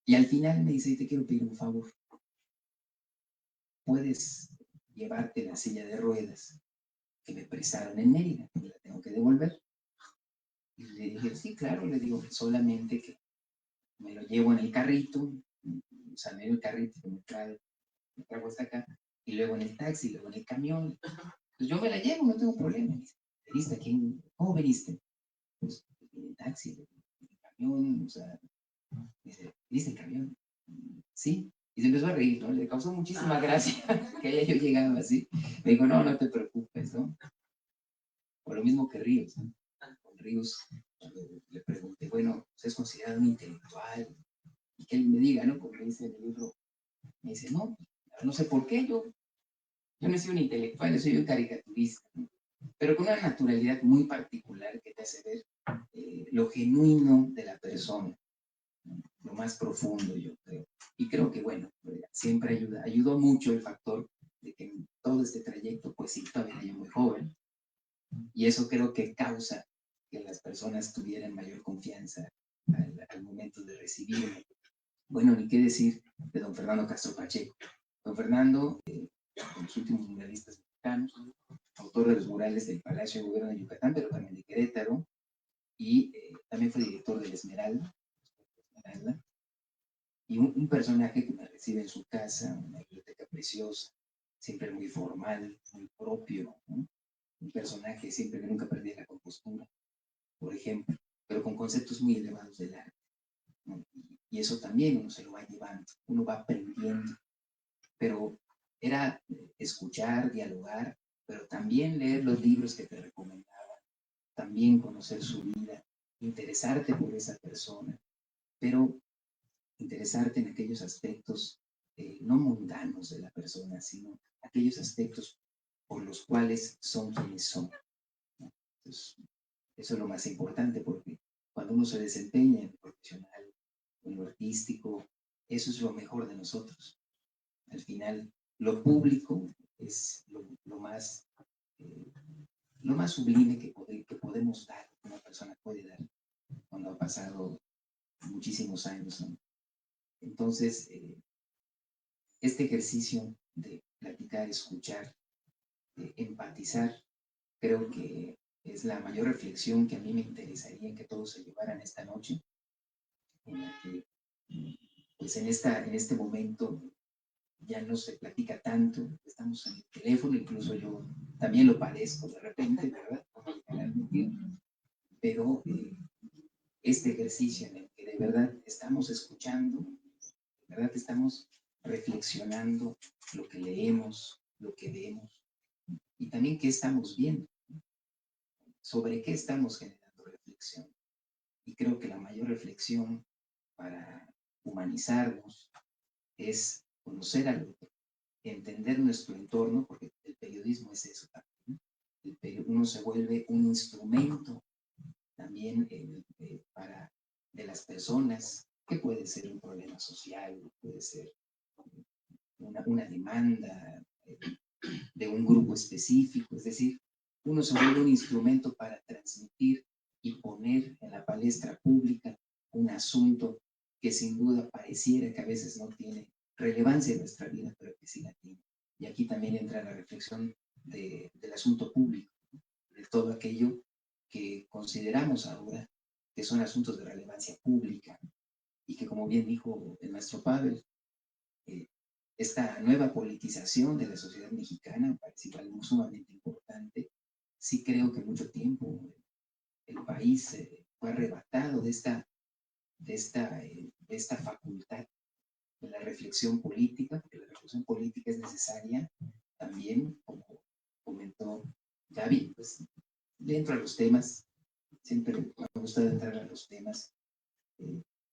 Y al final me dice, te quiero pedir un favor. ¿Puedes llevarte la silla de ruedas que me prestaron en Mérida, que la tengo que devolver? Y le dije, sí, claro, le digo, solamente que me lo llevo en el carrito, o sea, en el carrito que me traigo hasta acá, y luego en el taxi, luego en el camión. Pues yo me la llevo, no tengo problema. Me dice, ¿veniste aquí? ¿Cómo veniste? Pues en el taxi, en el camión, o sea, me dice, ¿viste el camión? Sí. Y se empezó a reír, ¿no? Le causó muchísima gracia que haya yo llegado así. Me dijo, no, no te preocupes, ¿no? Por lo mismo que Ríos, ¿no? Con Ríos, cuando le pregunté, bueno, ¿usted es considerado un intelectual? Y que él me diga, ¿no? Como dice en el libro, me dice, no, no sé por qué yo no soy un intelectual, yo soy un caricaturista, ¿no? Pero con una naturalidad muy particular que te hace ver lo genuino de la persona, ¿no? Lo más profundo, yo creo. Y creo que, bueno, siempre ayudó mucho el factor de que en todo este trayecto, pues sí, todavía era yo muy joven, y eso creo que causa que las personas tuvieran mayor confianza al momento de recibirme. Bueno, ni qué decir de don Fernando Castro Pacheco. Don Fernando, de los últimos muralistas mexicanos, autor de los murales del Palacio de Gobierno de Yucatán, pero también de Querétaro, y también fue director del Esmeralda, y un personaje que me recibe en su casa, una biblioteca preciosa, siempre muy formal, muy propio, ¿no? Un personaje siempre que nunca perdía la compostura, por ejemplo, pero con conceptos muy elevados del arte, ¿no? Y eso también uno se lo va llevando, uno va aprendiendo, pero era escuchar, dialogar, pero también leer los libros que te recomendaban, también conocer su vida, interesarte por esa persona, pero interesarte en aquellos aspectos no mundanos de la persona, sino aquellos aspectos por los cuales son quienes son, ¿no? Entonces, eso es lo más importante, porque cuando uno se desempeña en lo profesional, en lo artístico, eso es lo mejor de nosotros. Al final, lo público es eh, lo más sublime que podemos dar, que una persona puede dar cuando ha pasado muchísimos años, ¿no? Entonces, este ejercicio de platicar, escuchar, empatizar, creo que es la mayor reflexión que a mí me interesaría que todos se llevaran esta noche, en la que, pues en este momento ya no se platica tanto, estamos en el teléfono, incluso yo también lo padezco de repente, ¿verdad? Pero este ejercicio en el que de verdad estamos escuchando, de verdad estamos reflexionando lo que leemos, lo que vemos, y también qué estamos viendo, sobre qué estamos generando reflexión. Y creo que la mayor reflexión para humanizarnos es conocer al otro, entender nuestro entorno, porque el periodismo es eso también. Uno se vuelve un instrumento también de las personas, que puede ser un problema social, puede ser una demanda de un grupo específico, es decir, uno se vuelve un instrumento para transmitir y poner en la palestra pública un asunto que sin duda pareciera que a veces no tiene relevancia en nuestra vida, pero que sí la tiene. Y aquí también entra la reflexión del asunto público, de todo aquello que consideramos ahora que son asuntos de relevancia pública y que, como bien dijo el maestro Pavel, esta nueva politización de la sociedad mexicana parece algo sumamente importante. Sí creo que mucho tiempo el país fue arrebatado de esta facultad de la reflexión política, porque la reflexión política es necesaria también, como comentó Gaby, pues dentro de los temas, siempre me ha gustado entrar a los temas,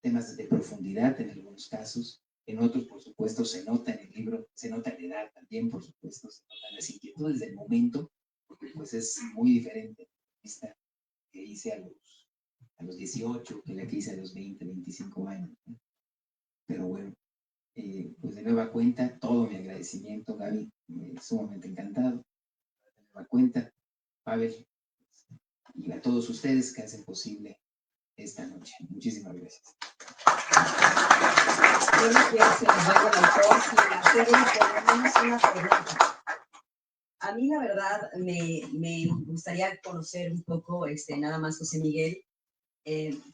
temas de profundidad en algunos casos, en otros, por supuesto, se nota en el libro, se nota la edad también, por supuesto, se notan las inquietudes del momento, porque pues es muy diferente la vista que hice a los 18 que la que hice a los 20, 25 años, ¿no? Pero bueno, pues de nueva cuenta, todo mi agradecimiento, Gaby, sumamente encantado. De nueva cuenta, Pavel, y a todos ustedes que hacen posible esta noche. Muchísimas gracias. Yo no quiero que nos vaya el autor sin hacerle por lo menos una pregunta. A mí, la verdad, me gustaría conocer un poco, nada más, José Miguel,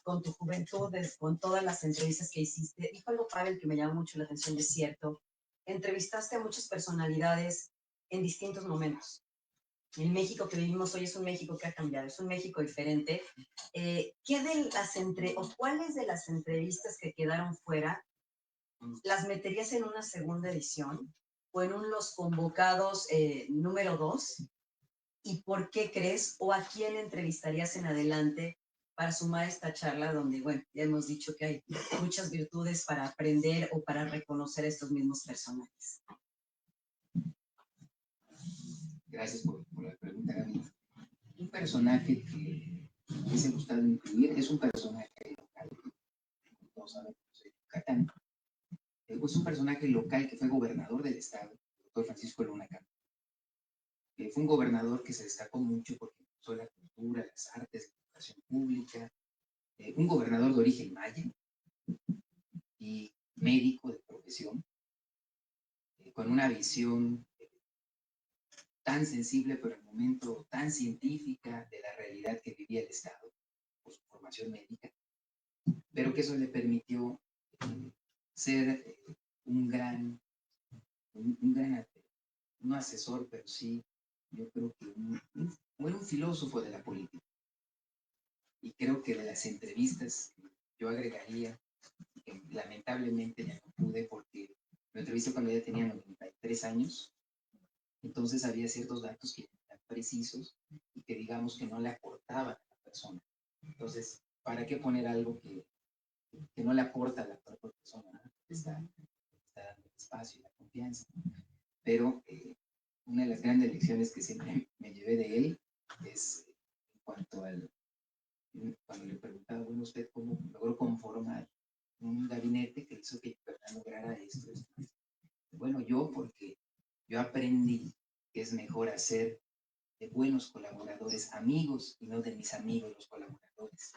con tu juventud, con todas las entrevistas que hiciste. Dijo algo, Pavel, que me llamó mucho la atención, es cierto. Entrevistaste a muchas personalidades en distintos momentos. El México que vivimos hoy es un México que ha cambiado, es un México diferente. ¿Qué de las o cuáles de las entrevistas que quedaron fuera las meterías en una segunda edición o en los convocados número 2? ¿Y por qué crees o a quién entrevistarías en adelante para sumar esta charla donde, bueno, ya hemos dicho que hay muchas virtudes para aprender o para reconocer a estos mismos personajes? Gracias por la pregunta, Gaby. Un personaje que me hubiese gustado incluir es un personaje local. Todos saben que soy de Yucatán. Es un personaje local que fue gobernador del estado, el doctor Francisco Luna Campo. Fue un gobernador que se destacó mucho porque impulsó la cultura, las artes, la educación pública. Un gobernador de origen maya y médico de profesión, con una visión tan sensible, pero en el momento tan científica de la realidad que vivía el Estado, por su formación médica, pero que eso le permitió ser un gran, no asesor, pero sí, yo creo que un filósofo de la política. Y creo que de las entrevistas yo agregaría, que lamentablemente ya no pude porque lo entrevisté cuando ya tenía 93 años, entonces había ciertos datos que eran precisos y que digamos que no le aportaban a la persona. Entonces, ¿para qué poner algo que no le aporta a la propia persona, ¿no? Está dando el espacio y la confianza. Pero una de las grandes lecciones que siempre me llevé de él es en cuanto cuando le preguntaba, bueno, ¿usted cómo logró conformar un gabinete que hizo que Yucatán lograra esto? Bueno, porque yo aprendí que es mejor hacer de buenos colaboradores amigos y no de mis amigos los colaboradores.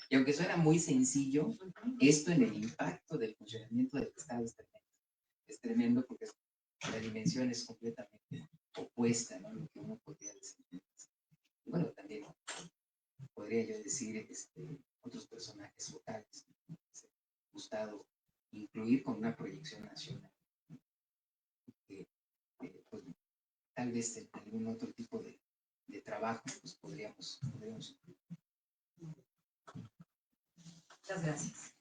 Y aunque suena muy sencillo, esto en el impacto del funcionamiento del Estado es tremendo. Es tremendo porque la dimensión es completamente opuesta, ¿no? Lo que uno podría decir. Bueno, también podría yo decir otros personajes locales que me hubiese gustado incluir con una proyección nacional. Que, pues, tal vez en algún otro tipo de trabajo, pues podríamos incluir. Muchas gracias.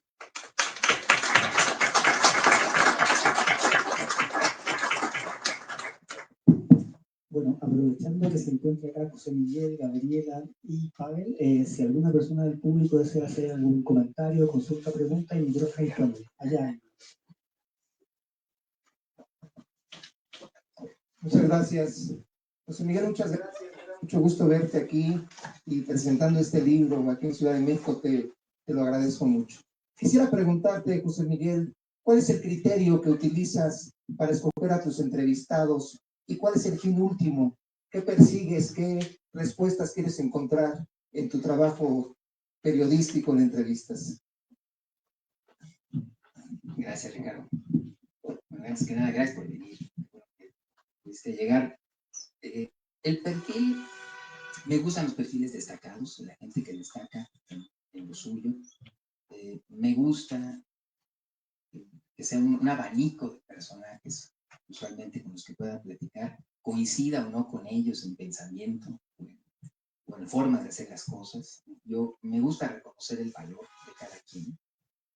Bueno, aprovechando que se encuentra acá José Miguel, Gabriela y Pavel, si alguna persona del público desea hacer algún comentario, consulta, pregunta, y micrófono disponible. Allá. Muchas gracias. José Miguel, muchas gracias. Me da mucho gusto verte aquí y presentando este libro aquí en Ciudad de México. Te lo agradezco mucho. Quisiera preguntarte, José Miguel, ¿cuál es el criterio que utilizas para escoger a tus entrevistados y cuál es el fin último? ¿Qué persigues? ¿Qué respuestas quieres encontrar en tu trabajo periodístico en entrevistas? Gracias, Ricardo. Bueno, antes que nada, gracias por venir. Pudiste llegar. El perfil, me gustan los perfiles destacados, la gente que destaca en lo suyo. Me gusta que sea un abanico de personajes, usualmente con los que pueda platicar, coincida o no con ellos en pensamiento o en formas de hacer las cosas. Me gusta reconocer el valor de cada quien,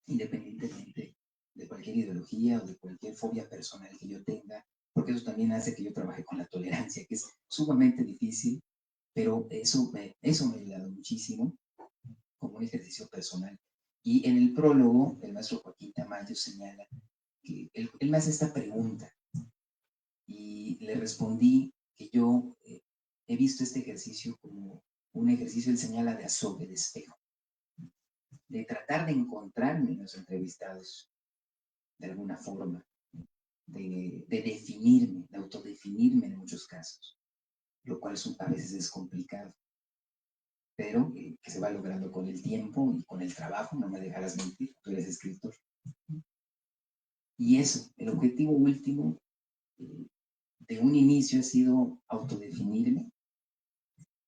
independientemente de cualquier ideología o de cualquier fobia personal que yo tenga, porque eso también hace que yo trabaje con la tolerancia, que es sumamente difícil, pero eso me ha ayudado muchísimo como un ejercicio personal. Y en el prólogo, el maestro Joaquín Tamayo señala que él me hace esta pregunta y le respondí que yo he visto este ejercicio como un ejercicio, él señala, de azogue, de espejo, de tratar de encontrarme en los entrevistados de alguna forma, de definirme, de autodefinirme en muchos casos, lo cual a veces es complicado, pero que se va logrando con el tiempo y con el trabajo, no me dejarás mentir, tú eres escritor. Y eso, el objetivo último de un inicio ha sido autodefinirme,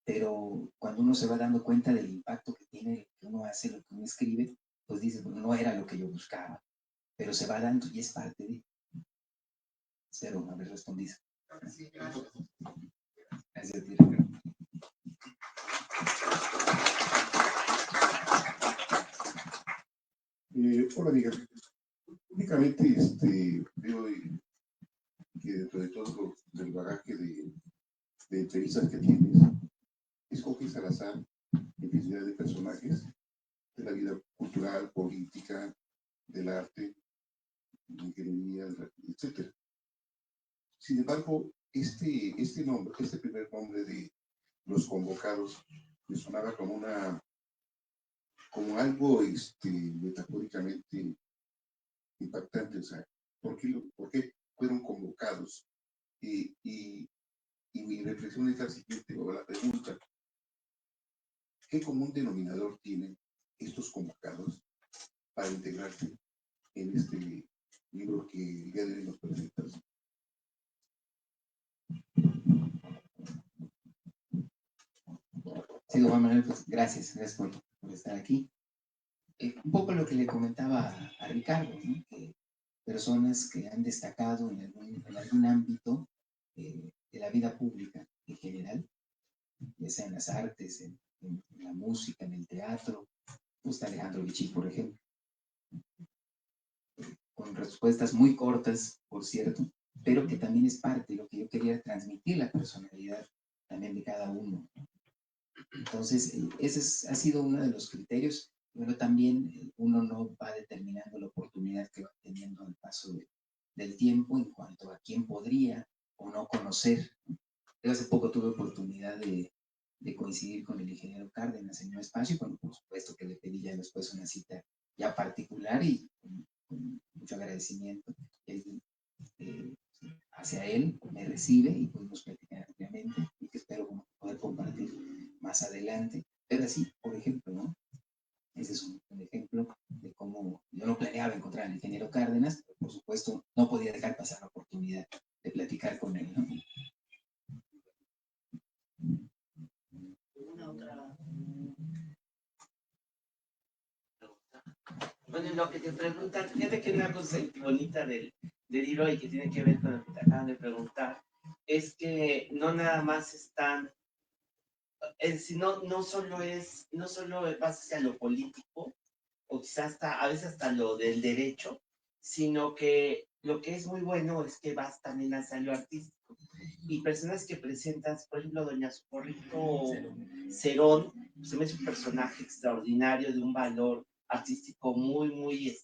pero cuando uno se va dando cuenta del impacto que tiene lo que uno hace, lo que uno escribe, pues dice, bueno, no era lo que yo buscaba, pero se va dando y es parte de... Espero haber respondido. Sí, gracias. Gracias a ti, Ricardo. Hola, Miguel. Únicamente veo que dentro de todo el bagaje de entrevistas que tienes, escoges al azar infinidad de personajes de la vida cultural, política, del arte, de ingeniería, etc. Sin embargo, este nombre, este primer nombre de Los Convocados, me sonaba como algo metafóricamente impactante. O sea, ¿por qué fueron convocados? Y mi reflexión es la siguiente, o la pregunta: ¿qué común denominador tienen estos convocados para integrarse en este libro que el día de hoy nos presentas? Sí, Juan Manuel, pues gracias por estar aquí. Un poco lo que le comentaba a Ricardo, ¿no? Que personas que han destacado en algún ámbito de la vida pública en general, ya sea en las artes, en la música, en el teatro. Pues Alejandro Vichy, por ejemplo, con respuestas muy cortas, por cierto, pero que también es parte de lo que yo quería transmitir, la personalidad también de cada uno. Entonces, ese ha sido uno de los criterios. Pero también uno no va determinando la oportunidad que va teniendo al paso del tiempo en cuanto a quién podría o no conocer. Yo hace poco tuve oportunidad de coincidir con el ingeniero Cárdenas en un espacio, y bueno, por supuesto que le pedí ya después una cita ya particular y con mucho agradecimiento. Él, hacia él me recibe y pudimos platicar ampliamente y que espero poder compartir más adelante. Pero así, por ejemplo, ¿no? Ese es un ejemplo de cómo yo no planeaba encontrar al ingeniero Cárdenas, pero por supuesto no podía dejar pasar la oportunidad de platicar con él, ¿no? Una otra. Bueno, lo que te preguntan, fíjate que una cosa bonita del libro y que tiene que ver con lo que te acaban de preguntar, es que no nada más están, no solo va hacia lo político, o quizás a veces hasta lo del derecho, sino que lo que es muy bueno es que vas también hacia lo artístico. y personas que presentas, por ejemplo, doña Socorrito Cerón, se me hace un personaje extraordinario de un valor artístico muy, muy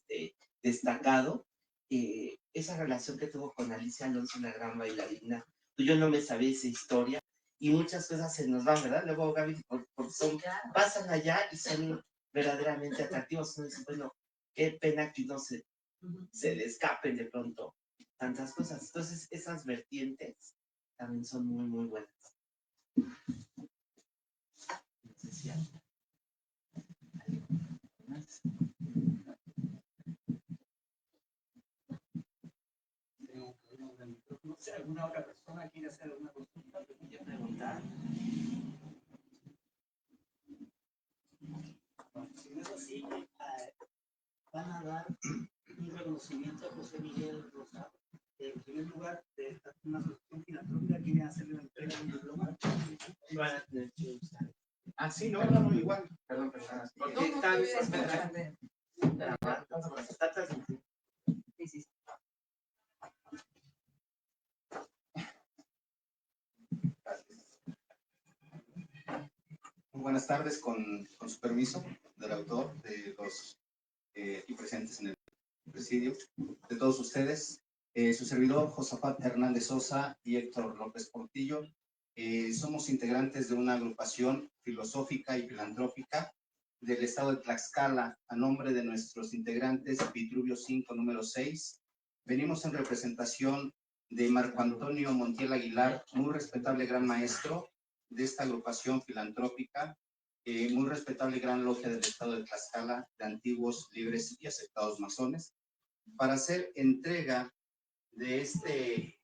destacado. Esa relación que tuvo con Alicia Alonso, una gran bailarina, pues yo no me sabía esa historia y muchas cosas se nos van, ¿verdad? Luego, Gaby, porque pasan allá y son verdaderamente atractivos. Uno dice, bueno, qué pena que no se le escapen de pronto tantas cosas. Entonces, esas vertientes también son muy, muy buenas. No sé si hay más. No sé, ¿alguna otra persona quiere hacer alguna consulta? ¿Quiere preguntar? Bueno, si no es así, van a dar un reconocimiento a José Miguel Rosado. En primer lugar, de una asociación filantrópica quiere hacerle una entrega de un diploma. Van a tener que usar. Ah, sí, no, no, igual. Perdón, perdón. Porque No, están se escucha, Andrea. está transmitiendo. Sí, sí. Muy buenas tardes, con su permiso del autor, de los aquí presentes en el presidio, de todos ustedes, su servidor Josafat Hernández Sosa y Héctor López Portillo. Somos integrantes de una agrupación filosófica y filantrópica del estado de Tlaxcala, a nombre de nuestros integrantes Vitruvio 5, número 6. Venimos en representación de Marco Antonio Montiel Aguilar, muy respetable gran maestro de esta agrupación filantrópica, muy respetable gran logia del estado de Tlaxcala, de antiguos, libres y aceptados masones, para hacer entrega de este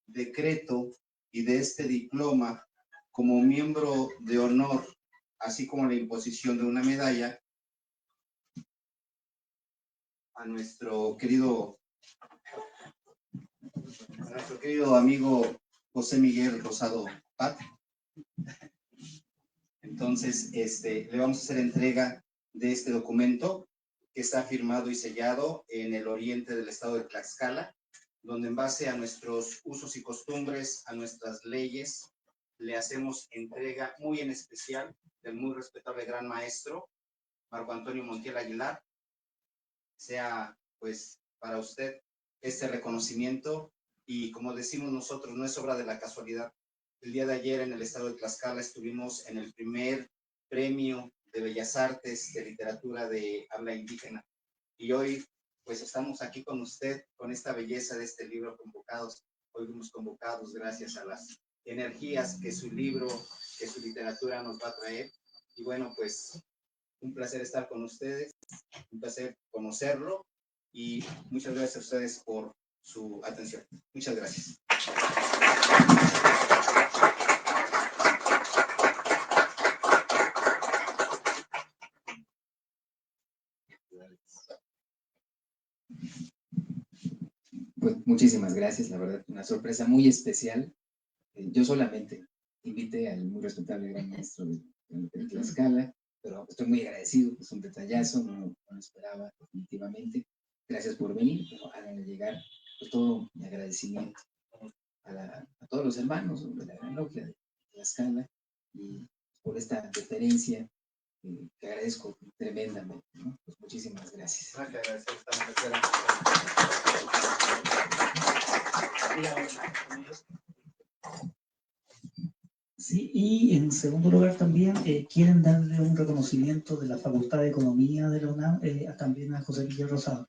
decreto y de este diploma como miembro de honor, así como la imposición de una medalla a nuestro querido amigo José Miguel Rosado Pat. Entonces, le vamos a hacer entrega de este documento que está firmado y sellado en el oriente del estado de Tlaxcala, donde en base a nuestros usos y costumbres, a nuestras leyes, le hacemos entrega muy en especial del muy respetable gran maestro Marco Antonio Montiel Aguilar. Sea, pues, para usted este reconocimiento, y como decimos nosotros, no es obra de la casualidad. El día de ayer en el estado de Tlaxcala estuvimos en el primer premio de Bellas Artes de literatura de habla indígena, y hoy pues estamos aquí con usted con esta belleza de este libro Convocados. Hoy fuimos convocados gracias a las energías que su libro, que su literatura nos va a traer, y bueno, pues un placer estar con ustedes, un placer conocerlo, y muchas gracias a ustedes por su atención. Muchas gracias. Pues muchísimas gracias, la verdad, una sorpresa muy especial. Yo solamente invité al muy respetable gran maestro de Tlaxcala, pero estoy muy agradecido, es un detallazo, no lo esperaba definitivamente. Gracias por venir, pero háganle llegar pues, todo mi agradecimiento a todos los hermanos de la gran logia de Tlaxcala, y por esta deferencia que agradezco tremendamente, ¿no? Pues muchísimas gracias. Gracias. Sí, y en segundo lugar también quieren darle un reconocimiento de la Facultad de Economía de la UNAM también a José Miguel Rosado.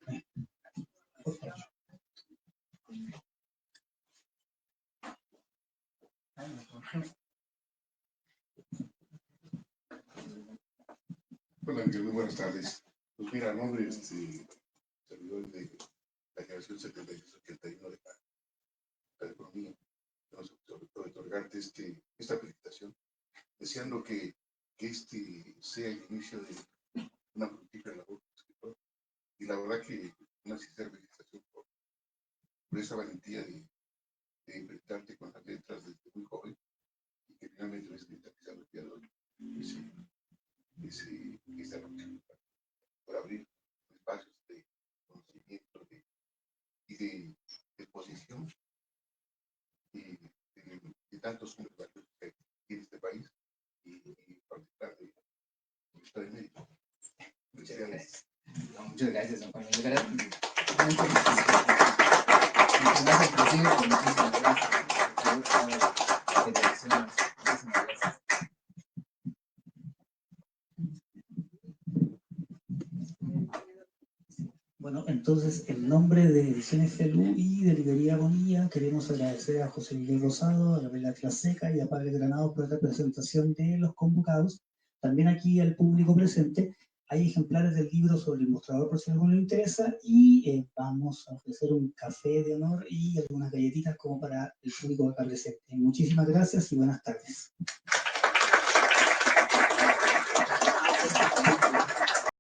Por favor. Hola, Miguel, muy buenas tardes. Pues mira, a nombre de servidor de la generación 76-81 de la economía, nos otorgarte esta felicitación, deseando que este sea el inicio de una fructífera labor como escritor. Y la verdad que una sincera felicitación por esa valentía de enfrentarte con las letras desde muy joven, y que finalmente lo escrita que se ha bloqueado esta lucha por abrir espacios de conocimiento y de exposición, y de tantos centros valiosos que hay en este país y particular de Estado de México. Muchas gracias. No, muchas gracias, don Juan. De verdad, muchas gracias, muchísimas gracias. Muchísimas gracias. Bueno, entonces, en nombre de Ediciones Felú y de Librería Bonilla, queremos agradecer a José Miguel Rosado, a Gabriela Claseca y a Pablo Granados por la presentación de los convocados. También aquí al público presente hay ejemplares del libro sobre el mostrador por si a alguno le interesa y vamos a ofrecer un café de honor y algunas galletitas como para el público acá presente. Muchísimas gracias y buenas tardes.